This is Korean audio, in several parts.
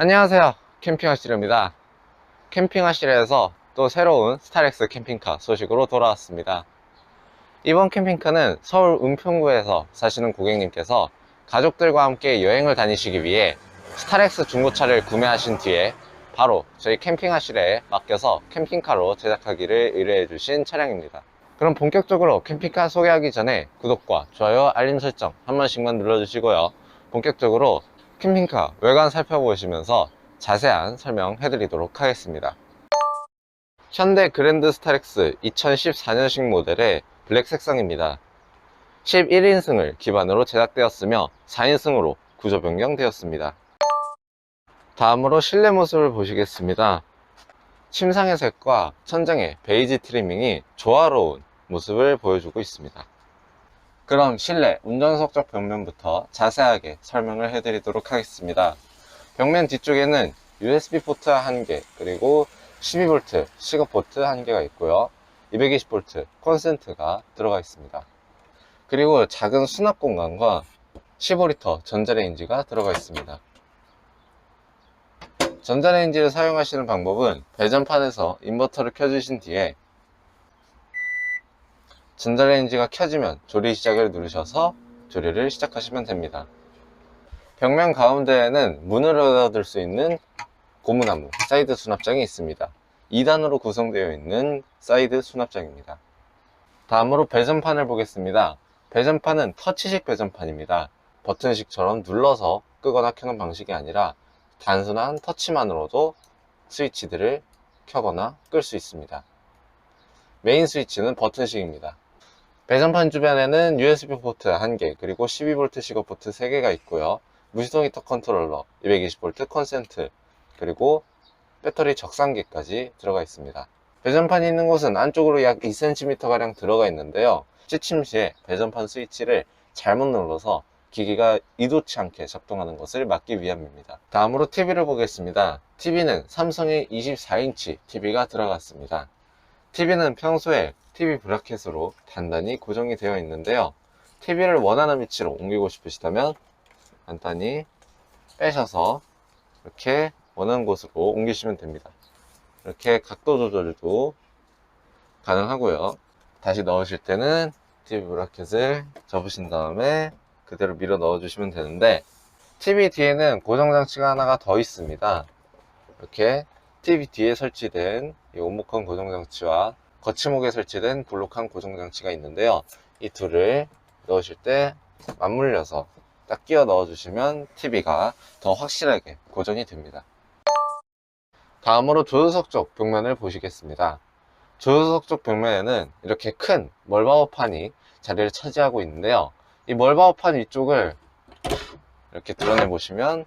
안녕하세요, 캠핑하시려입니다. 캠핑하시려에서 또 새로운 스타렉스 캠핑카 소식으로 돌아왔습니다. 이번 캠핑카는 서울 은평구에서 사시는 고객님께서 가족들과 함께 여행을 다니시기 위해 스타렉스 중고차를 구매하신 뒤에 바로 저희 캠핑하시려에 맡겨서 캠핑카로 제작하기를 의뢰해 주신 차량입니다. 그럼 본격적으로 캠핑카 소개하기 전에 구독과 좋아요, 알림 설정 한 번씩만 눌러주시고요. 본격적으로 캠핑카 외관 살펴보시면서 자세한 설명해 드리도록 하겠습니다. 현대 그랜드 스타렉스 2014년식 모델의 블랙 색상입니다. 11인승을 기반으로 제작되었으며 4인승으로 구조 변경되었습니다. 다음으로 실내 모습을 보시겠습니다. 침상의 색과 천장의 베이지 트리밍이 조화로운 모습을 보여주고 있습니다. 그럼 실내 운전석 쪽 벽면부터 자세하게 설명을 해드리도록 하겠습니다. 벽면 뒤쪽에는 USB 포트 1개, 그리고 12V 시거 포트 1개가 있고요. 220V 콘센트가 들어가 있습니다. 그리고 작은 수납 공간과 15L 전자레인지가 들어가 있습니다. 전자레인지를 사용하시는 방법은 배전판에서 인버터를 켜주신 뒤에 전자레인지가 켜지면 조리 시작을 누르셔서 조리를 시작하시면 됩니다. 벽면 가운데에는 문을 열어둘 수 있는 고무나무 사이드 수납장이 있습니다. 2단으로 구성되어 있는 사이드 수납장입니다. 다음으로 배전판을 보겠습니다. 배전판은 터치식 배전판입니다. 버튼식처럼 눌러서 끄거나 켜는 방식이 아니라 단순한 터치만으로도 스위치들을 켜거나 끌 수 있습니다. 메인 스위치는 버튼식입니다. 배전판 주변에는 USB 포트 1개, 그리고 12V 시거 포트 3개가 있고요. 무시동 히터 컨트롤러, 220V 콘센트, 그리고 배터리 적상기까지 들어가 있습니다. 배전판이 있는 곳은 안쪽으로 약 2cm가량 들어가 있는데요. 취침 시에 배전판 스위치를 잘못 눌러서 기기가 의도치 않게 작동하는 것을 막기 위함입니다. 다음으로 TV를 보겠습니다. TV는 삼성의 24인치 TV가 들어갔습니다. TV는 평소에 TV 브라켓으로 단단히 고정이 되어 있는데요. TV를 원하는 위치로 옮기고 싶으시다면 간단히 빼셔서 이렇게 원하는 곳으로 옮기시면 됩니다. 이렇게 각도 조절도 가능하고요. 다시 넣으실 때는 TV 브라켓을 접으신 다음에 그대로 밀어 넣어 주시면 되는데, TV 뒤에는 고정장치가 하나가 더 있습니다. 이렇게 TV 뒤에 설치된 이 오목한 고정장치와 거치목에 설치된 볼록한 고정장치가 있는데요. 이 둘을 넣으실 때 맞물려서 딱 끼워 넣어 주시면 TV가 더 확실하게 고정이 됩니다. 다음으로 조수석 쪽 벽면을 보시겠습니다. 조수석 쪽 벽면에는 이렇게 큰 멀바우판이 자리를 차지하고 있는데요. 이 멀바우판 위쪽을 이렇게 드러내 보시면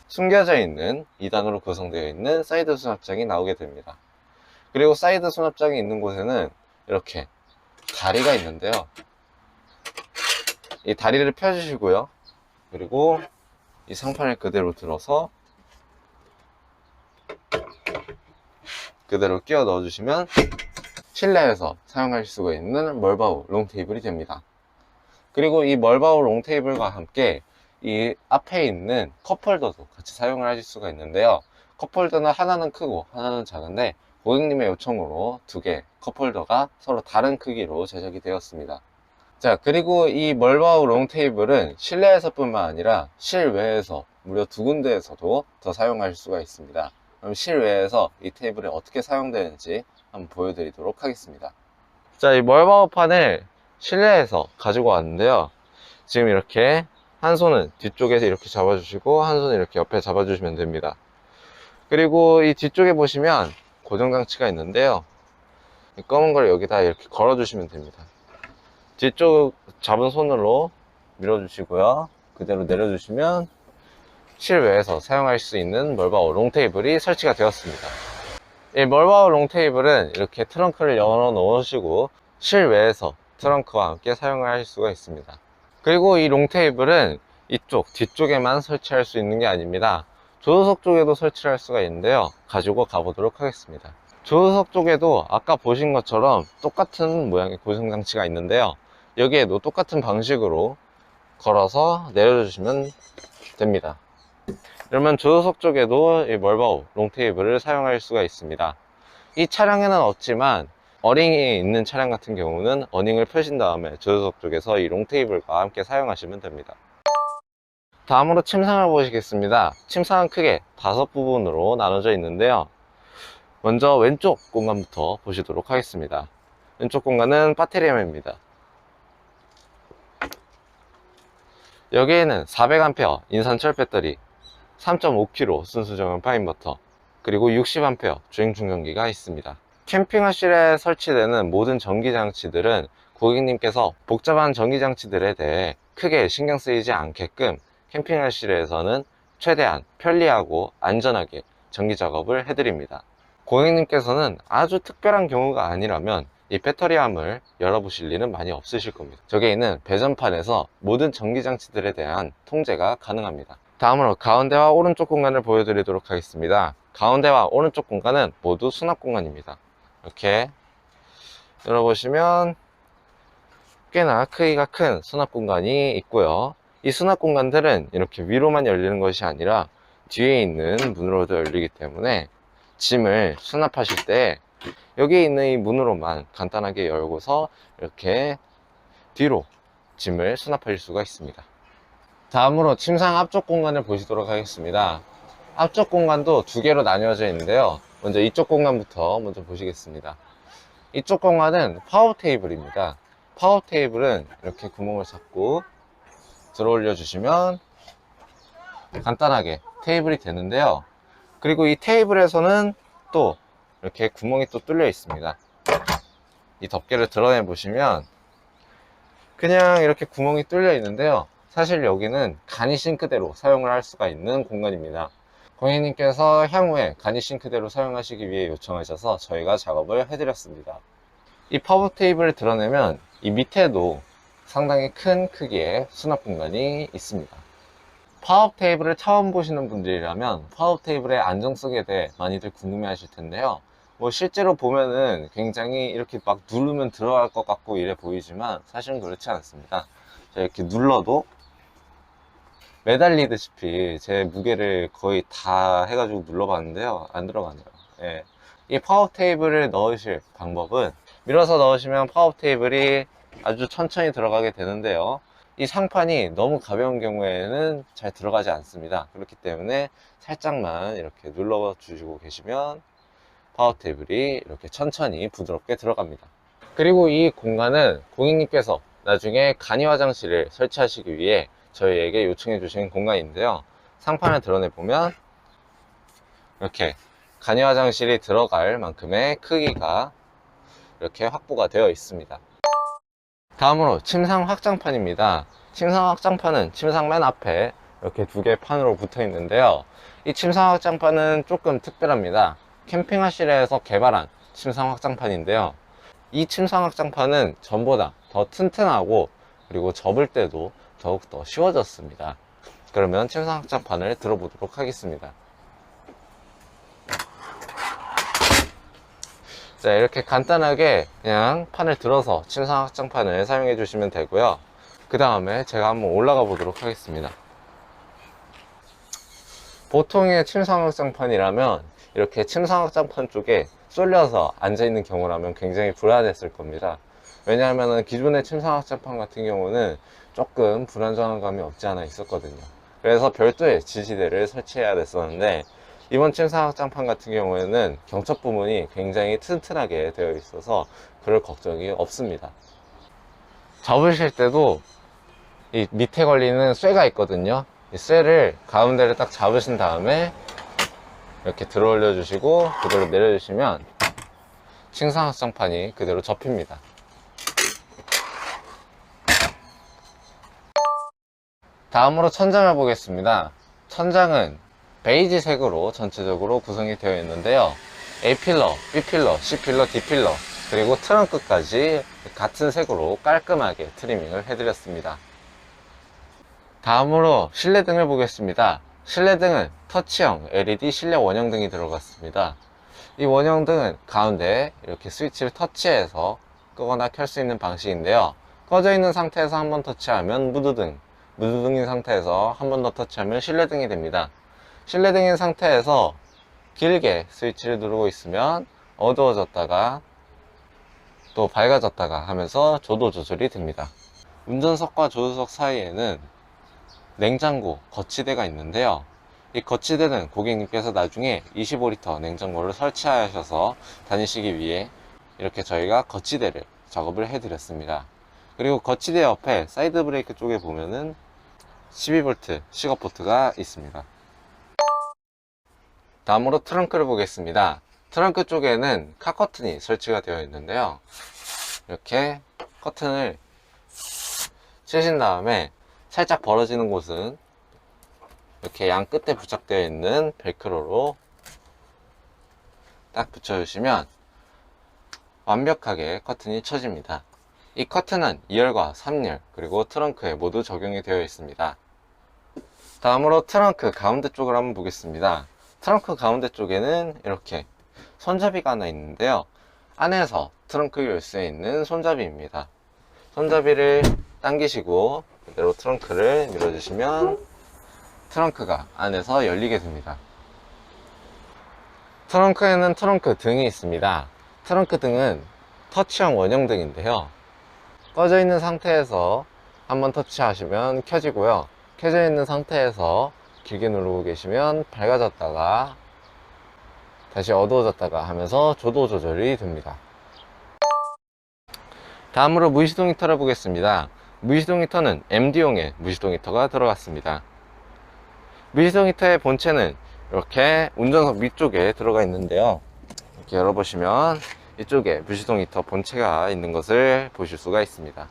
숨겨져 있는 2단으로 구성되어 있는 사이드 수납장이 나오게 됩니다. 그리고 사이드 수납장이 있는 곳에는 이렇게 다리가 있는데요. 이 다리를 펴주시고요. 그리고 이 상판을 그대로 들어서 그대로 끼워 넣어주시면 실내에서 사용하실 수가 있는 멀바우 롱테이블이 됩니다. 그리고 이 멀바우 롱테이블과 함께 이 앞에 있는 컵홀더도 같이 사용을 하실 수가 있는데요. 컵홀더는 하나는 크고 하나는 작은데 고객님의 요청으로 2개 컵홀더가 서로 다른 크기로 제작이 되었습니다. 자, 그리고 이 멀바우 롱테이블은 실내에서 뿐만 아니라 실외에서 무려 2군데에서도 더 사용하실 수가 있습니다. 그럼 실외에서 이 테이블이 어떻게 사용되는지 한번 보여드리도록 하겠습니다. 자, 이 멀바우판을 실내에서 가지고 왔는데요. 지금 이렇게 한 손은 뒤쪽에서 이렇게 잡아주시고 한 손은 이렇게 옆에 잡아주시면 됩니다. 그리고 이 뒤쪽에 보시면 고정장치가 있는데요. 이 검은 걸 여기다 이렇게 걸어주시면 됩니다. 뒤쪽 잡은 손으로 밀어주시고요. 그대로 내려주시면 실외에서 사용할 수 있는 멀바우 롱테이블이 설치가 되었습니다. 이 멀바우 롱테이블은 이렇게 트렁크를 열어 놓으시고 실외에서 트렁크와 함께 사용을 하실 수가 있습니다. 그리고 이 롱테이블은 이쪽 뒤쪽에만 설치할 수 있는 게 아닙니다. 조수석 쪽에도 설치를 할 수가 있는데요. 가지고 가보도록 하겠습니다. 조수석 쪽에도 아까 보신 것처럼 똑같은 모양의 고정장치가 있는데요. 여기에도 똑같은 방식으로 걸어서 내려주시면 됩니다. 그러면 조수석 쪽에도 이 멀바우 롱테이블을 사용할 수가 있습니다. 이 차량에는 없지만 어닝이 있는 차량 같은 경우는 어닝을 펴신 다음에 조수석 쪽에서 이 롱테이블과 함께 사용하시면 됩니다. 다음으로 침상을 보시겠습니다. 침상은 크게 5부분으로 나눠져 있는데요. 먼저 왼쪽 공간부터 보시도록 하겠습니다. 왼쪽 공간은 배터리함입니다. 여기에는 400A 인산철 배터리, 3.5kg 순수 정형 파인버터, 그리고 60A 주행 충전기가 있습니다. 캠핑화실에 설치되는 모든 전기장치들은 고객님께서 복잡한 전기장치들에 대해 크게 신경 쓰이지 않게끔 캠핑화실에서는 최대한 편리하고 안전하게 전기 작업을 해드립니다. 고객님께서는 아주 특별한 경우가 아니라면 이 배터리함을 열어보실 일은 많이 없으실 겁니다. 저기에 있는 배전판에서 모든 전기장치들에 대한 통제가 가능합니다. 다음으로 가운데와 오른쪽 공간을 보여드리도록 하겠습니다. 가운데와 오른쪽 공간은 모두 수납 공간입니다. 이렇게 열어보시면 꽤나 크기가 큰 수납 공간이 있고요. 이 수납 공간들은 이렇게 위로만 열리는 것이 아니라 뒤에 있는 문으로도 열리기 때문에 짐을 수납하실 때 여기에 있는 이 문으로만 간단하게 열고서 이렇게 뒤로 짐을 수납하실 수가 있습니다. 다음으로 침상 앞쪽 공간을 보시도록 하겠습니다. 앞쪽 공간도 두 개로 나뉘어져 있는데요. 먼저 이쪽 공간부터 먼저 보시겠습니다. 이쪽 공간은 파워 테이블입니다. 파워 테이블은 이렇게 구멍을 잡고 들어 올려 주시면 간단하게 테이블이 되는데요. 그리고 이 테이블에서는 또 이렇게 구멍이 또 뚫려 있습니다. 이 덮개를 드러내 보시면 그냥 이렇게 구멍이 뚫려 있는데요. 사실 여기는 간이 싱크대로 사용을 할 수가 있는 공간입니다. 고객님께서 향후에 간이 싱크대로 사용하시기 위해 요청하셔서 저희가 작업을 해드렸습니다. 이 파워 테이블을 드러내면 이 밑에도 상당히 큰 크기의 수납 공간이 있습니다. 파워 테이블을 처음 보시는 분들이라면 파워 테이블의 안정성에 대해 많이들 궁금해 하실 텐데요. 실제로 보면은 굉장히 이렇게 막 누르면 들어갈 것 같고 이래 보이지만 사실은 그렇지 않습니다. 이렇게 눌러도 매달리듯이 제 무게를 거의 다 해가지고 눌러봤는데요. 안 들어가네요. 예. 이 파워 테이블을 넣으실 방법은 밀어서 넣으시면 파워 테이블이 아주 천천히 들어가게 되는데요. 이 상판이 너무 가벼운 경우에는 잘 들어가지 않습니다. 그렇기 때문에 살짝만 이렇게 눌러 주시고 계시면 파워 테이블이 이렇게 천천히 부드럽게 들어갑니다. 그리고 이 공간은 고객님께서 나중에 간이 화장실을 설치하시기 위해 저희에게 요청해 주신 공간인데요. 상판을 드러내 보면 이렇게 간이 화장실이 들어갈 만큼의 크기가 이렇게 확보가 되어 있습니다. 다음으로 침상 확장판입니다. 침상 확장판은 침상 맨 앞에 이렇게 두 개의 판으로 붙어 있는데요. 이 침상 확장판은 조금 특별합니다. 캠핑화실에서 개발한 침상 확장판인데요. 이 침상 확장판은 전보다 더 튼튼하고 그리고 접을 때도 더욱더 쉬워졌습니다. 그러면 침상 확장판을 들어보도록 하겠습니다. 자, 이렇게 간단하게 그냥 판을 들어서 침상 확장판을 사용해 주시면 되고요. 그 다음에 제가 한번 올라가 보도록 하겠습니다. 보통의 침상 확장판이라면 이렇게 침상 확장판 쪽에 쏠려서 앉아 있는 경우라면 굉장히 불안했을 겁니다. 왜냐하면 기존의 침상 확장판 같은 경우는 조금 불안정한 감이 없지 않아 있었거든요. 그래서 별도의 지지대를 설치해야 됐었는데 이번 침상 확장판 같은 경우에는 경첩 부분이 굉장히 튼튼하게 되어 있어서 그럴 걱정이 없습니다. 접으실 때도 이 밑에 걸리는 쇠가 있거든요. 이 쇠를 가운데를 딱 잡으신 다음에 이렇게 들어 올려 주시고 그대로 내려 주시면 침상 확장판이 그대로 접힙니다. 다음으로 천장을 보겠습니다. 천장은 베이지색으로 전체적으로 구성이 되어 있는데요. A필러, B필러, C필러, D필러 그리고 트렁크까지 같은 색으로 깔끔하게 트리밍을 해드렸습니다. 다음으로 실내등을 보겠습니다. 실내등은 터치형 LED 실내 원형등이 들어갔습니다. 이 원형등은 가운데 이렇게 스위치를 터치해서 끄거나 켤 수 있는 방식인데요. 꺼져 있는 상태에서 한번 터치하면 무드등, 무드등인 상태에서 한 번 더 터치하면 실내등이 됩니다. 실내등인 상태에서 길게 스위치를 누르고 있으면 어두워졌다가 또 밝아졌다가 하면서 조도 조절이 됩니다. 운전석과 조수석 사이에는 냉장고 거치대가 있는데요. 이 거치대는 고객님께서 나중에 25리터 냉장고를 설치하셔서 다니시기 위해 이렇게 저희가 거치대를 작업을 해 드렸습니다. 그리고 거치대 옆에 사이드 브레이크 쪽에 보면은 12V 시거 포트가 있습니다. 다음으로 트렁크를 보겠습니다. 트렁크 쪽에는 카 커튼이 설치가 되어 있는데요. 이렇게 커튼을 치신 다음에 살짝 벌어지는 곳은 이렇게 양 끝에 부착되어 있는 벨크로로 딱 붙여주시면 완벽하게 커튼이 쳐집니다. 이 커튼은 2열과 3열 그리고 트렁크에 모두 적용이 되어 있습니다. 다음으로 트렁크 가운데 쪽을 한번 보겠습니다. 트렁크 가운데 쪽에는 이렇게 손잡이가 하나 있는데요. 안에서 트렁크 열쇠에 있는 손잡이입니다. 손잡이를 당기시고 그대로 트렁크를 밀어주시면 트렁크가 안에서 열리게 됩니다. 트렁크에는 트렁크 등이 있습니다. 트렁크 등은 터치형 원형등인데요. 꺼져 있는 상태에서 한번 터치하시면 켜지고요. 켜져 있는 상태에서 길게 누르고 계시면 밝아졌다가 다시 어두워졌다가 하면서 조도 조절이 됩니다. 다음으로 무시동 히터를 보겠습니다. 무시동 히터는 MD용의 무시동 히터가 들어갔습니다. 무시동 히터의 본체는 이렇게 운전석 위쪽에 들어가 있는데요. 이렇게 열어보시면 이쪽에 무시동 히터 본체가 있는 것을 보실 수가 있습니다.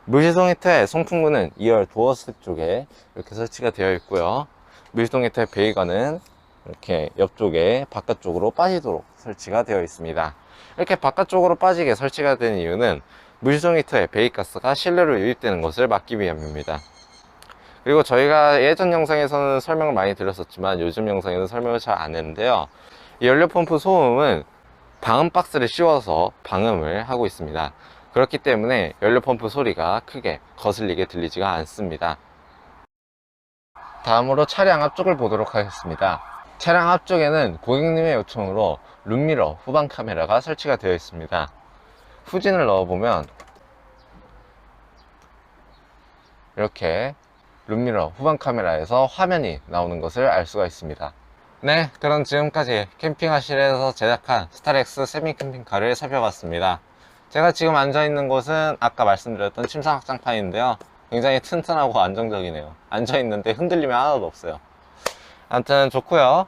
무시동 히터의 송풍구는 2열 도어스틱 쪽에 이렇게 설치가 되어 있고요. 무시동 히터의 베이거는 이렇게 옆쪽에 바깥쪽으로 빠지도록 설치가 되어 있습니다. 이렇게 바깥쪽으로 빠지게 설치가 된 이유는 무시동 히터의 배기가스가 실내로 유입되는 것을 막기 위함입니다. 그리고 저희가 예전 영상에서는 설명을 많이 드렸었지만 요즘 영상에는 설명을 잘 안 했는데요. 이 연료펌프 소음은 방음 박스를 씌워서 방음을 하고 있습니다. 그렇기 때문에 연료펌프 소리가 크게 거슬리게 들리지가 않습니다. 다음으로 차량 앞쪽을 보도록 하겠습니다. 차량 앞쪽에는 고객님의 요청으로 룸미러 후방 카메라가 설치가 되어 있습니다. 후진을 넣어보면 이렇게 룸미러 후방 카메라에서 화면이 나오는 것을 알 수가 있습니다. 네, 그럼 지금까지 캠핑하실에서 제작한 스타렉스 세미 캠핑카를 살펴봤습니다. 제가 지금 앉아있는 곳은 아까 말씀드렸던 침상 확장판인데요. 굉장히 튼튼하고 안정적이네요. 앉아있는데 흔들림이 하나도 없어요. 아무튼 좋고요.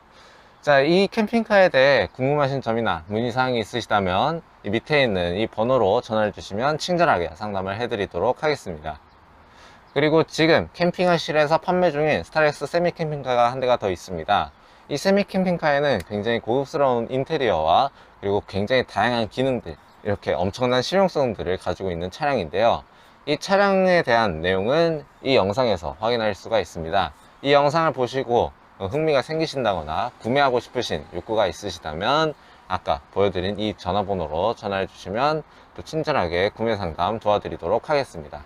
자, 이 캠핑카에 대해 궁금하신 점이나 문의사항이 있으시다면 이 밑에 있는 이 번호로 전화를 주시면 친절하게 상담을 해드리도록 하겠습니다. 그리고 지금 캠핑하실에서 판매 중인 스타렉스 세미 캠핑카가 한 대가 더 있습니다. 이 세미 캠핑카에는 굉장히 고급스러운 인테리어와 그리고 굉장히 다양한 기능들, 이렇게 엄청난 실용성들을 가지고 있는 차량인데요. 이 차량에 대한 내용은 이 영상에서 확인할 수가 있습니다. 이 영상을 보시고 흥미가 생기신다거나 구매하고 싶으신 욕구가 있으시다면 아까 보여드린 이 전화번호로 전화해 주시면 또 친절하게 구매 상담 도와드리도록 하겠습니다.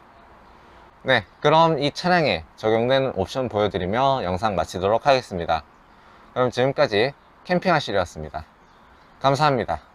네, 그럼 이 차량에 적용되는 옵션 보여드리며 영상 마치도록 하겠습니다. 그럼 지금까지 캠핑하실이었습니다. 감사합니다.